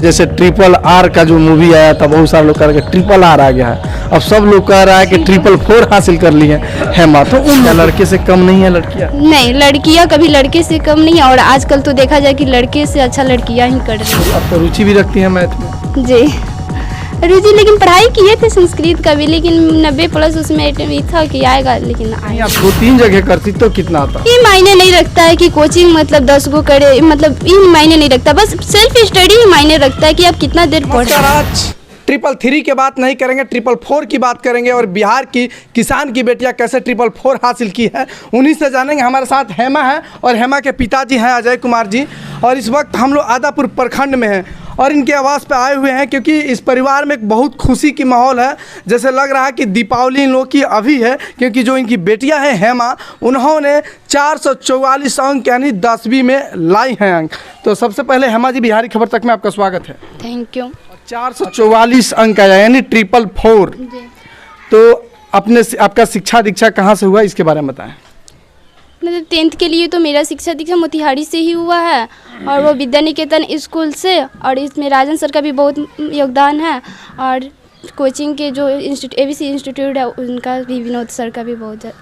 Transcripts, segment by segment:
जैसे RRR का जो मूवी आया था, बहुत सारे लोग कह रहे हैं RRR आ गया है। अब सब लोग कह रहा है कि 444 हासिल कर ली है हेमा। तो क्या लड़के से कम नहीं है लड़कियां? नहीं, लड़कियां कभी लड़के से कम नहीं है, और आजकल तो देखा जाए कि लड़के से अच्छा लड़कियां ही कर रही हैं। अब तो रुचि भी रखती है मैथ में? जी, रुचि लेकिन पढ़ाई किए थे संस्कृत का भी, लेकिन 90+ उसमें था कि आएगा, लेकिन आया। आप 2-3 जगह करती तो कितना आता? ये मायने नहीं रखता है कि कोचिंग मतलब 10 गो करे, मतलब ये मायने नहीं रखता, बस सेल्फ स्टडी ही मायने रखता है कि आप कितना देर पढ़ रहे हैं। आज 333 की बात नहीं करेंगे, 444 की बात करेंगे। और बिहार की किसान की बेटियां कैसे 444 हासिल की है, उन्हीं से जानेंगे। हमारे साथ हेमा है और हेमा के पिताजी हैं अजय कुमार जी। और इस वक्त हम लोग आदापुर प्रखंड में हैं और इनके आवास पे आए हुए हैं, क्योंकि इस परिवार में एक बहुत खुशी की माहौल है। जैसे लग रहा है कि दीपावली इन लोग की अभी है, क्योंकि जो इनकी बेटियां हैं हेमा, उन्होंने 444 अंक यानी 10वीं में लाई हैं अंक। तो सबसे पहले हेमा जी, बिहारी खबर तक में आपका स्वागत है। Thank you. 444 अंक आया यानी 444। तो आपका शिक्षा दीक्षा कहाँ से हुआ, इसके बारे में बताएं। मतलब 10th के लिए तो मेरा शिक्षा दीक्षा मोतिहारी से ही हुआ है, और वो विद्या निकेतन स्कूल से। और इसमें राजन सर का भी बहुत योगदान है, और कोचिंग के जो ABC इंस्टीट्यूट है उनका भी, विनोद सर का भी बहुत है।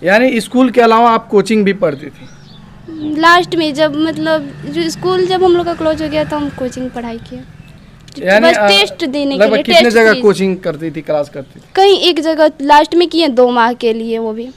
यानी स्कूल के अलावा आप कोचिंग भी पढ़ती थी? लास्ट में जब मतलब जो स्कूल जब हम लोग का क्लोज हो गया तो हम कोचिंग पढ़ाई किए, यानी बस टेस्ट देने के लिए। कितने जगह कोचिंग करती थी, क्लास करती थी? कहीं एक जगह लास्ट में किए 2 माह के लिए, वो भी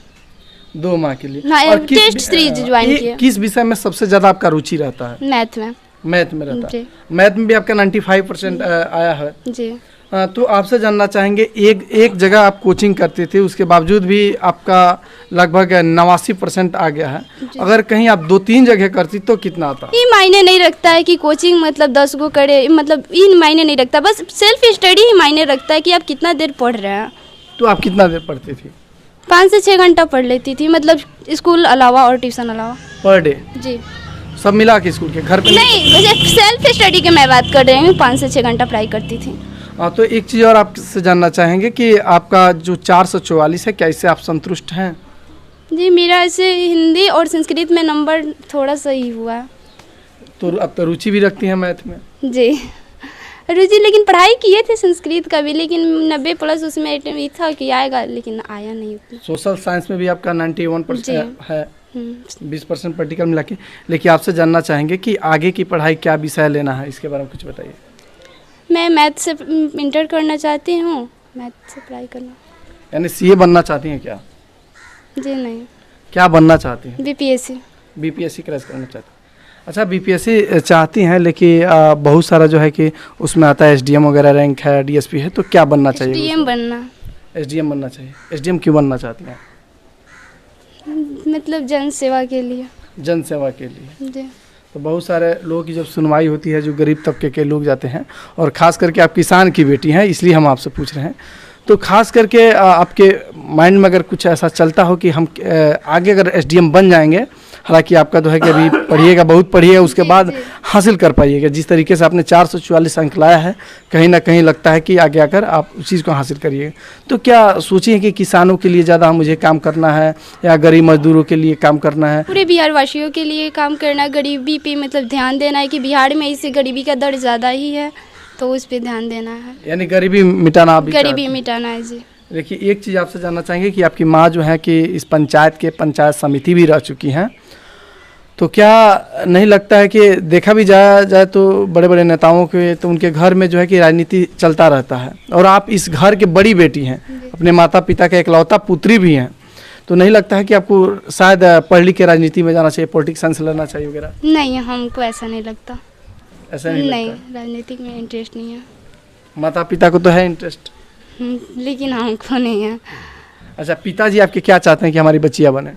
2 माह के लिए। हाँ, और टेस्ट सीरीज ज्वाइन किए। किस विषय में सबसे ज्यादा आपका रुचि रहता है? मैथ में। मैथ में रहता है। जी। मैथ में भी आपका 95% आया है। जी। तो आपसे जानना चाहेंगे, एक जगह आप कोचिंग करते थे, उसके बावजूद भी आपका लगभग 89% आ गया है। अगर कहीं आप 2-3 जगह करती तो कितना आता? ये मायने नहीं रखता है कि कोचिंग मतलब 10 गो करे, मतलब ये मायने नहीं रखता, बस सेल्फ स्टडी ही मायने रखता है कि आप कितना देर पढ़ रहे हैं। तो आप कितना देर पढ़ती थी? 5 से 6 घंटा पढ़ लेती थी, मतलब स्कूल अलावा और ट्यूशन अलावा। Per day? जी। सब मिला के स्कूल के, घर पे नहीं, वैसे सेल्फ स्टडी की मैं बात कर रही हूँ, 5 से 6 घंटा पढ़ाई करती थी। हाँ, तो एक चीज़ और आपसे जानना चाहेंगे कि आपका जो 444 है, क्या इससे आप संतुष्ट हैं? जी, मेरा ऐसे हिंदी और संस्कृत में नंबर थोड़ा सा ही हुआ है। तो अब तो रुचि भी रखती हैं मैथ में? जी, रुचि लेकिन पढ़ाई किए थे संस्कृत का भी, लेकिन 90+ उसमें था कि आएगा, लेकिन आया नहीं उतना। सोशल साइंस में भी आपका 91% है, 20% प्रैक्टिकल मिला के। लेकिन आपसे जानना चाहेंगे कि आगे की पढ़ाई क्या विषय लेना है, इसके बारे में कुछ बताइए। मैं मैथ से इंटर करना चाहती हूँ, मैथ से पढ़ाई करना। यानी CA बनना चाहती हैं क्या? जी नहीं, क्या बनना चाहती हैं? BPSC। BPSC क्रैश करना चाहती हैं? अच्छा, BPSC चाहती हैं, लेकिन बहुत सारा जो है कि उसमें आता है SDM वगैरह रैंक है, DSP है, तो क्या बनना चाहिए? SDM बनना। SDM बनना चाहिए। SDM क्यों बनना चाहती हैं? मतलब जन सेवा के लिए। जन सेवा के लिए। जी। तो बहुत सारे लोगों की जब सुनवाई होती है, जो गरीब तबके के लोग जाते हैं, और ख़ास करके आप किसान की बेटी हैं, इसलिए हम आपसे पूछ रहे हैं। तो खास करके आपके माइंड में अगर कुछ ऐसा चलता हो कि हम आगे अगर SDM बन जाएंगे, हालांकि आपका तो है कि अभी पढ़िएगा, बहुत पढ़िएगा, उसके बाद हासिल कर पाइएगा। जिस तरीके से आपने 444 अंक लाया है, कहीं ना कहीं लगता है कि आगे आकर आप उस चीज़ को हासिल करिएगा। तो क्या सोचिए कि किसानों के लिए ज़्यादा मुझे काम करना है या गरीब मजदूरों के लिए काम करना है? पूरे बिहार वासियों के लिए काम करना, गरीबी पे मतलब ध्यान देना है कि बिहार में इससे गरीबी का दर ज़्यादा ही है, तो उस पर ध्यान देना है। यानी गरीबी मिटाना आप? गरीबी मिटाना है जी। देखिए, एक चीज़ आपसे जानना चाहेंगे कि आपकी माँ जो है कि इस पंचायत के पंचायत समिति भी रह चुकी हैं, तो क्या नहीं लगता है कि देखा भी जाए तो बड़े बड़े नेताओं के, तो उनके घर में जो है कि राजनीति चलता रहता है, और आप इस घर के बड़ी बेटी हैं, अपने माता पिता के इकलौता पुत्री भी हैं, तो नहीं लगता है कि आपको शायद पढ़ लिख के राजनीति में जाना चाहिए, पॉलिटिक्स साइंस लेना चाहिए वगैरह? नहीं, हमको ऐसा नहीं लगता। ऐसा नहीं नहीं, लगता? राजनीतिक में इंटरेस्ट नहीं है। माता पिता को तो है इंटरेस्ट, लेकिन हमको नहीं है। अच्छा, पिताजी आपके क्या चाहते हैं कि हमारी बच्चियाँ बने?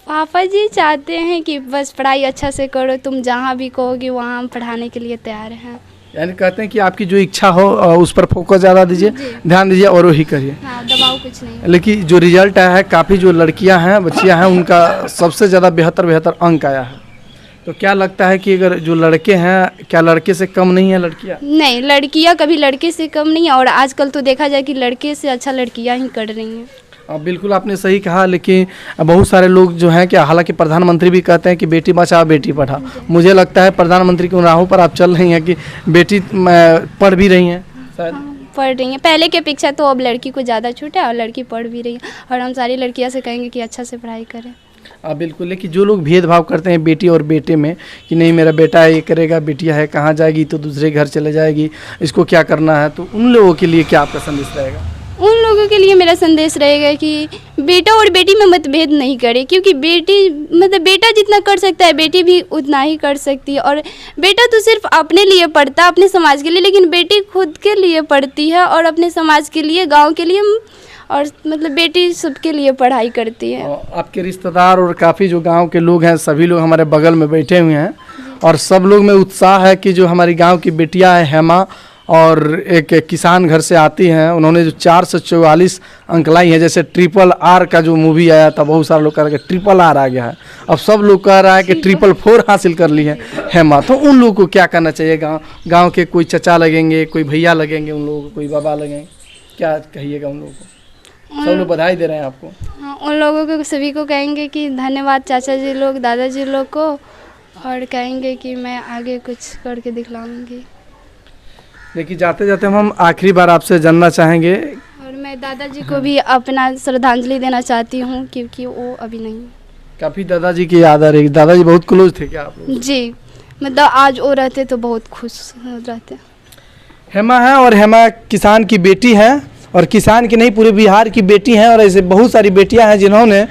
पापा जी चाहते हैं कि बस पढ़ाई अच्छा से करो, तुम जहाँ भी कहोगे वहाँ हम पढ़ाने के लिए तैयार हैं। यानी कहते हैं कि आपकी जो इच्छा हो उस पर फोकस ज़्यादा दीजिए, ध्यान दीजिए और वही करिए। हाँ, दबाव कुछ नहीं है। लेकिन जो रिजल्ट आया है, काफ़ी जो लड़कियां हैं, बच्चियां हैं, उनका सबसे ज़्यादा बेहतर अंक आया है। तो क्या लगता है कि अगर जो लड़के हैं, क्या लड़के से कम नहीं है लड़कियां? नहीं, लड़कियां कभी लड़के से कम नहीं है, और आजकल तो देखा जाए कि लड़के से अच्छा लड़कियां ही कर रही हैं। बिल्कुल आपने सही कहा, लेकिन बहुत सारे लोग जो हैं कि हालांकि प्रधानमंत्री भी कहते हैं कि बेटी बचाओ बेटी पढ़ाओ, मुझे लगता है प्रधानमंत्री की उन राहों पर आप चल रही हैं कि बेटी पढ़ भी रही हैं शायद। पढ़ रही हैं, पहले की अपेक्षा तो अब लड़की को ज़्यादा छूट है और लड़की पढ़ भी रही है, और हम सारी लड़कियां से कहेंगे कि अच्छा से पढ़ाई करें। बिल्कुल, लेकिन जो लोग भेदभाव करते हैं बेटी और बेटे में कि नहीं मेरा बेटा ये करेगा, बिटिया है कहाँ जाएगी तो दूसरे घर चले जाएगी, इसको क्या करना है, तो उन लोगों के लिए क्या आपका संदेश रहेगा? उन लोगों के लिए मेरा संदेश रहेगा कि बेटा और बेटी में मतभेद नहीं करे, क्योंकि बेटी मतलब बेटा जितना कर सकता है बेटी भी उतना ही कर सकती है, और बेटा तो सिर्फ अपने लिए पढ़ता है, अपने समाज के लिए, लेकिन बेटी खुद के लिए पढ़ती है और अपने समाज के लिए, गांव के लिए, और मतलब बेटी सबके लिए पढ़ाई करती है। आपके रिश्तेदार और काफ़ी जो गांव के लोग हैं सभी लोग हमारे बगल में बैठे हुए हैं और सब लोग में उत्साह है कि जो हमारी गांव की बेटियां है हेमा और एक किसान घर से आती हैं, उन्होंने जो 444 अंक लाई हैं, जैसे RRR का जो मूवी आया था बहुत सारे लोग कह रहे हैं RRR आ गया है, अब सब लोग कह रहा है कि 444 हासिल कर ली है हेमा, तो उन लोगों को क्या करना चाहिए? गाँव के कोई चचा लगेंगे, कोई भैया लगेंगे उन लोगों को, कोई बाबा लगेंगे, क्या कहिएगा उन लोगों को? सब लोग बधाई दे रहे हैं आपको। हाँ, उन लोगों को सभी को कहेंगे कि धन्यवाद चाचा जी लोग, दादाजी लोग को, और कहेंगे कि मैं आगे कुछ करके दिखलाऊंगी। देखिए जाते जाते हम आखिरी बार आपसे जानना चाहेंगे, और मैं दादाजी को भी अपना श्रद्धांजलि देना चाहती हूँ क्योंकि वो अभी नहीं। काफ़ी दादाजी की याद आ रही, दादाजी बहुत क्लोज थे क्या आप लोग? जी, मतलब आज वो रहते तो बहुत खुश रहते। हेमा है और हेमा किसान की बेटी है, और किसान की नहीं पूरे बिहार की बेटी हैं, और ऐसे बहुत सारी बेटियां हैं जिन्होंने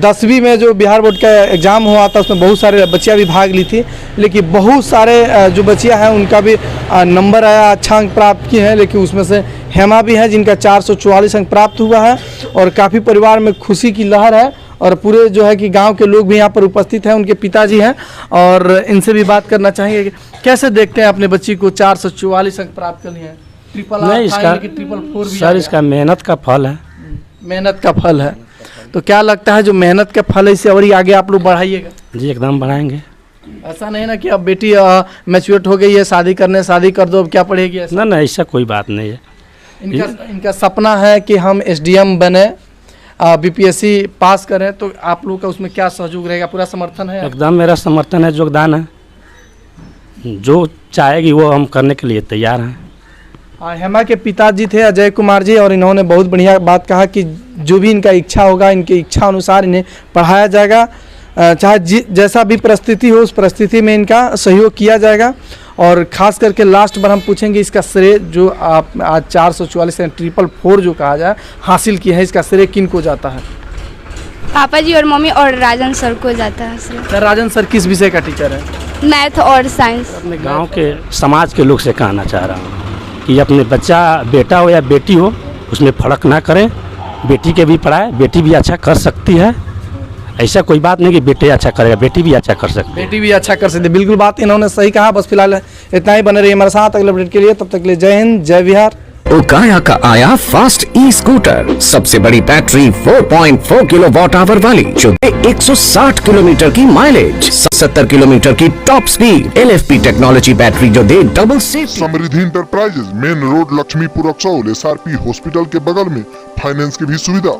10वीं में जो बिहार बोर्ड का एग्ज़ाम हुआ था उसमें बहुत सारे बच्चियां भी भाग ली थी, लेकिन बहुत सारे जो बच्चियां हैं उनका भी नंबर आया, अच्छा अंक प्राप्त किए हैं, लेकिन उसमें से हेमा भी है जिनका 444 अंक प्राप्त हुआ है, और काफ़ी परिवार में खुशी की लहर है, और पूरे जो है कि गांव के लोग भी यहाँ पर उपस्थित हैं, उनके पिताजी हैं, और इनसे भी बात करना चाहेंगे कि कैसे देखते हैं अपने बच्ची को 444 अंक प्राप्त कर लिए हैं? नहीं, इसका 444 भी सर इसका मेहनत का फल है। मेहनत का फल है, तो क्या लगता है जो मेहनत का फल है इसे और ही आगे आप लोग बढ़ाइएगा? जी एकदम बढ़ाएंगे। ऐसा नहीं ना कि अब बेटी मैच्योर हो गई है, शादी कर दो, अब क्या पढ़ेगी? ऐसा ना ऐसा कोई बात नहीं है। इनका सपना है कि हम SDM बने, BPSC पास करें, तो आप लोग का उसमें क्या सहयोग रहेगा? पूरा समर्थन है? एकदम मेरा समर्थन है, योगदान है, जो चाहेगी वो हम करने के लिए तैयार हैं। हेमा के पिताजी थे अजय कुमार जी, और इन्होंने बहुत बढ़िया बात कहा कि जो भी इनका इच्छा होगा इनकी इच्छा अनुसार इन्हें पढ़ाया जाएगा, चाहे जैसा भी परिस्थिति हो उस परिस्थिति में इनका सहयोग किया जाएगा। और ख़ास करके लास्ट बार हम पूछेंगे इसका श्रेय जो आप आज 444 444 जो कहा जाए हासिल किया है, इसका श्रेय किन को जाता है? पापा जी और मम्मी और राजन सर को जाता है। सर राजन सर किस विषय का टीचर है? मैथ और साइंस। अपने गांव के समाज के लोग से कहना चाह रहा हूँ कि अपने बच्चा बेटा हो या बेटी हो उसमें फ़र्क ना करें, बेटी के भी पढ़ाए, बेटी भी अच्छा कर सकती है, ऐसा कोई बात नहीं कि बेटे अच्छा करेगा, बेटी भी अच्छा कर सकती है। बेटी भी अच्छा कर सकती है, बिल्कुल बात इन्होंने सही कहा। बस फिलहाल इतना ही, बने रहिए हमारे साथ अगले अपडेट के लिए, तब तक के लिए जय हिंद जय बिहार। ओकाया का आया फास्ट स्कूटर, सबसे बड़ी बैटरी 4.4 किलोवाट आवर वाली जो दे 160 किलोमीटर की माइलेज, 70 किलोमीटर की top speed, LFP technology battery जो दे double safety. Samriddhi enterprises, main road, Laxmipur, Raxaul, SRP hospital के बगल में, फाइनेंस की भी सुविधा।